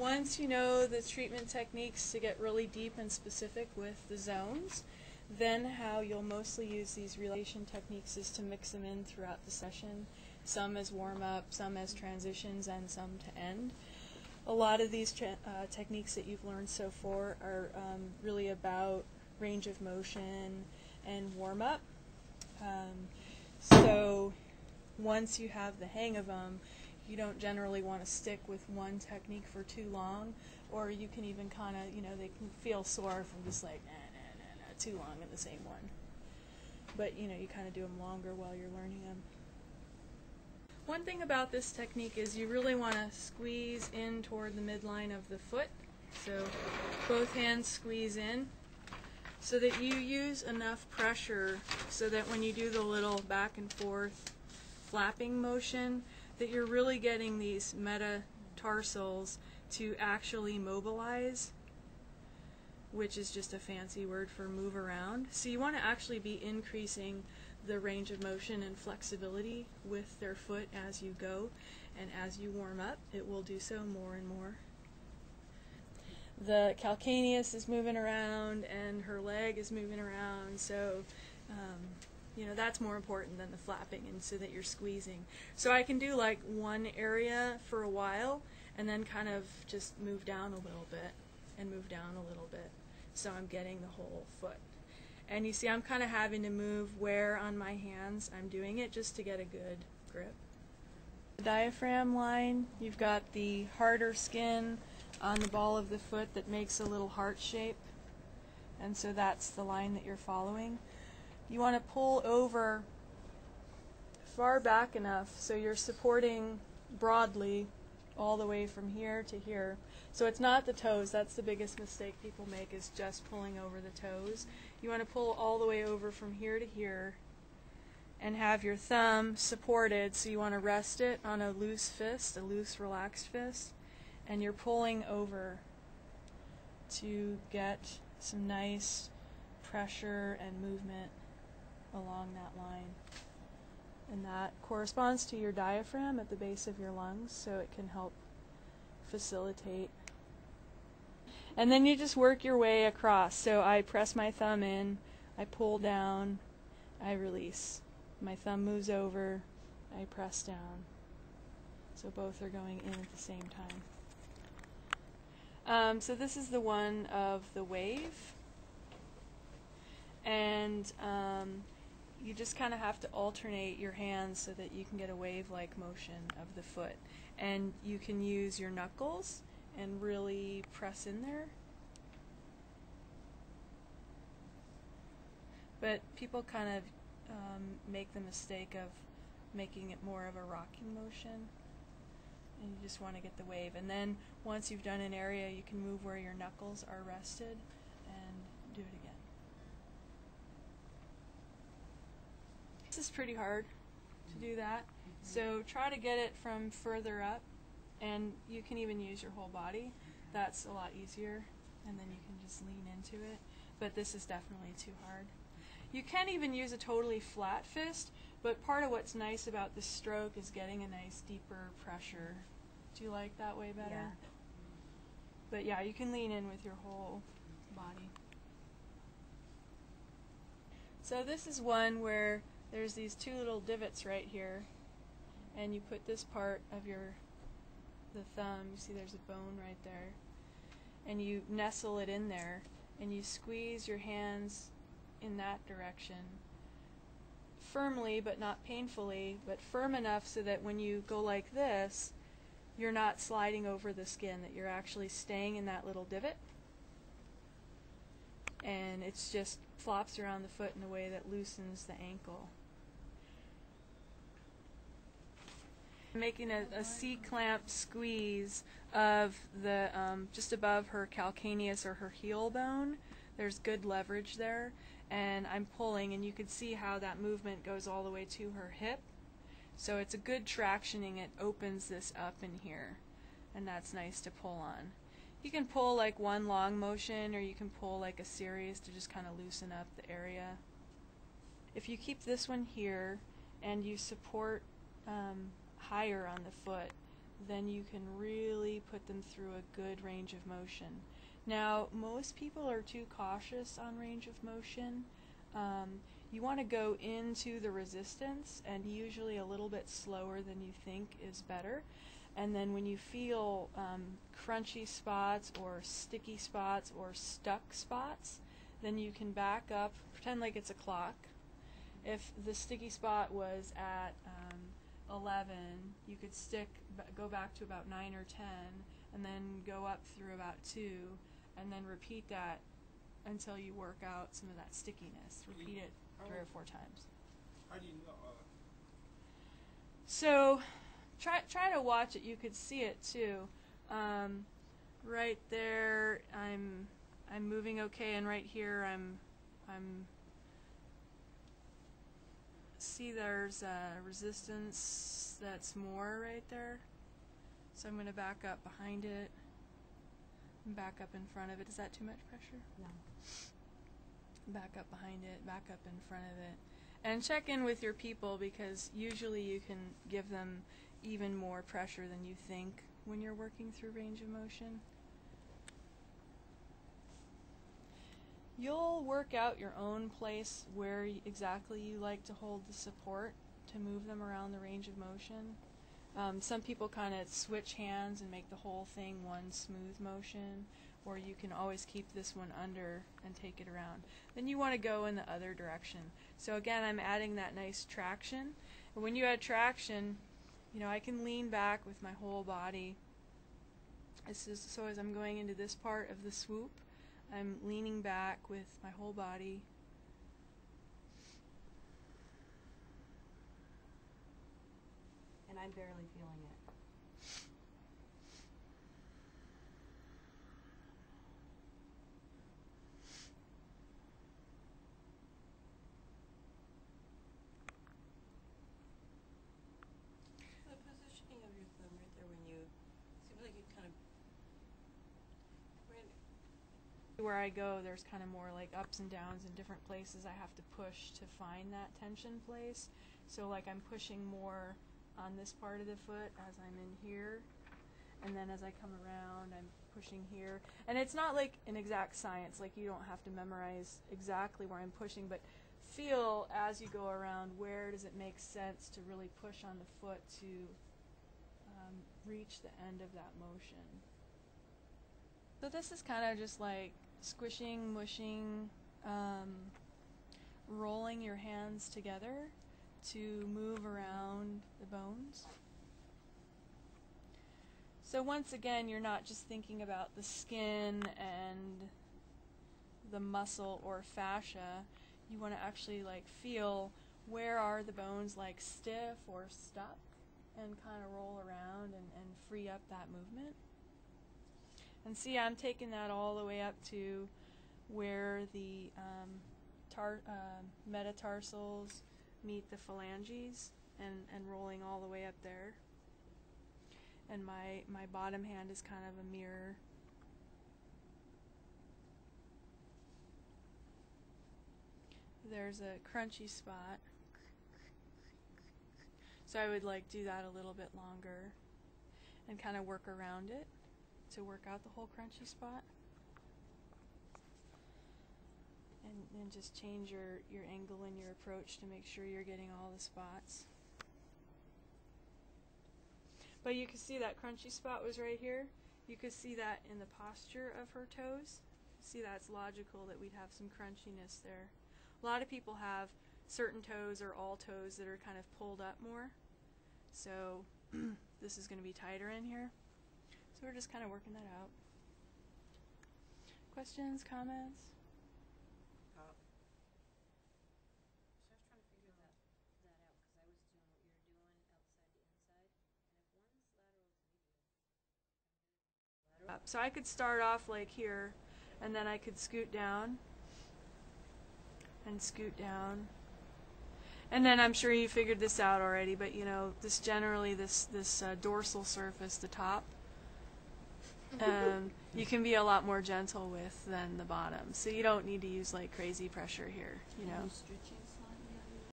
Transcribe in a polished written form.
Once you know the treatment techniques to get really deep and specific with the zones, then how you'll mostly use these relaxation techniques is to mix them in throughout the session, some as warm-up, some as transitions, and some to end. A lot of these techniques that you've learned so far are really about range of motion and warm-up. So once you have the hang of them, you don't generally want to stick with one technique for too long, or you can even kind of, they can feel sore from just like, too long in the same one. But, you kind of do them longer while you're learning them. One thing about this technique is you really want to squeeze in toward the midline of the foot. So both hands squeeze in so that you use enough pressure so that when you do the little back and forth flapping motion, that you're really getting these metatarsals to actually mobilize, which is just a fancy word for move around. So you want to actually be increasing the range of motion and flexibility with their foot as you go, and as you warm up, it will do so more and more. The calcaneus is moving around and her leg is moving around, so that's more important than the flapping, and so that you're squeezing. So I can do like one area for a while and then kind of just move down a little bit and move down a little bit, so I'm getting the whole foot. And you see I'm kind of having to move where on my hands I'm doing it just to get a good grip. The diaphragm line, you've got the harder skin on the ball of the foot that makes a little heart shape, and so that's the line that you're following. You want to pull over far back enough so you're supporting broadly all the way from here to here. So it's not the toes. That's the biggest mistake people make, is just pulling over the toes. You want to pull all the way over from here to here and have your thumb supported, so you want to rest it on a loose fist, a loose relaxed fist, and you're pulling over to get some nice pressure and movement along that line. And that corresponds to your diaphragm at the base of your lungs, so it can help facilitate. And then you just work your way across. So I press my thumb in, I pull down, I release. My thumb moves over, I press down. So both are going in at the same time. So this is the one of the wave. And you just kind of have to alternate your hands so that you can get a wave-like motion of the foot. And you can use your knuckles and really press in there. But people kind of make the mistake of making it more of a rocking motion. And you just want to get the wave. And then once you've done an area, you can move where your knuckles are rested and do it again. This is pretty hard to do that, so try to get it from further up, and you can even use your whole body. That's a lot easier, and then you can just lean into it, but this is definitely too hard. You can even use a totally flat fist, but part of what's nice about this stroke is getting a nice deeper pressure. Do you like that way better? Yeah. But yeah, you can lean in with your whole body. So this is one where there's these two little divots right here, and you put this part of the thumb, you see there's a bone right there, and you nestle it in there, and you squeeze your hands in that direction firmly but not painfully, but firm enough so that when you go like this, you're not sliding over the skin, that you're actually staying in that little divot, and it's just flops around the foot in a way that loosens the ankle. Making a C-clamp squeeze of the just above her calcaneus or her heel bone. There's good leverage there, and I'm pulling, and you can see how that movement goes all the way to her hip. So it's a good tractioning. It opens this up in here, and that's nice to pull on. You can pull like one long motion, or you can pull like a series to just kind of loosen up the area. If you keep this one here and you support higher on the foot, then you can really put them through a good range of motion. Now, most people are too cautious on range of motion. You want to go into the resistance, and usually a little bit slower than you think is better. And then when you feel crunchy spots or sticky spots or stuck spots, then you can back up, pretend like it's a clock. If the sticky spot was at 11, you could go back to about 9 or 10, and then go up through about 2, and then repeat that until you work out some of that stickiness. Repeat it 3 or 4 times. How do you know? So try to watch it. You could see it too. Right there, I'm moving okay, and right here I'm see there's resistance that's more right there. So I'm going to back up behind it and back up in front of it. Is that too much pressure? No. Back up behind it, back up in front of it. And check in with your people, because usually you can give them even more pressure than you think when you're working through range of motion. You'll work out your own place where exactly you like to hold the support to move them around the range of motion. Some people kind of switch hands and make the whole thing one smooth motion, or you can always keep this one under and take it around. Then you want to go in the other direction. So again, I'm adding that nice traction. And when you add traction, you know, I can lean back with my whole body. So as I'm going into this part of the swoop, I'm leaning back with my whole body. And I'm barely feeling it. The positioning of your thumb right there, when you seems like you kind of Where I go, there's kind of more like ups and downs in different places. I have to push to find that tension place. So like I'm pushing more on this part of the foot as I'm in here, and then as I come around I'm pushing here. And it's not like an exact science, like you don't have to memorize exactly where I'm pushing, but feel as you go around, where does it make sense to really push on the foot to reach the end of that motion. So this is kind of just like squishing, mushing, rolling your hands together to move around the bones. So once again, you're not just thinking about the skin and the muscle or fascia. You want to actually like feel where are the bones like stiff or stuck, and kind of roll around and free up that movement. And see, I'm taking that all the way up to where the metatarsals meet the phalanges, and rolling all the way up there. And my bottom hand is kind of a mirror. There's a crunchy spot. So I would like do that a little bit longer and kind of work around it to work out the whole crunchy spot. And just change your angle and your approach to make sure you're getting all the spots. But you can see that crunchy spot was right here. You could see that in the posture of her toes. See, that's logical that we'd have some crunchiness there. A lot of people have certain toes or all toes that are kind of pulled up more. So this is going to be tighter in here. So we're just kind of working that out. Questions, comments? So I was trying to figure that out, because I was doing what you're doing outside to inside, and if one's lateral to medial, So I could start off like here, and then I could scoot down and scoot down. And then I'm sure you figured this out already, but you know, this generally, this dorsal surface, the top, you can be a lot more gentle with than the bottom. So you don't need to use like crazy pressure here, you know. Stretching.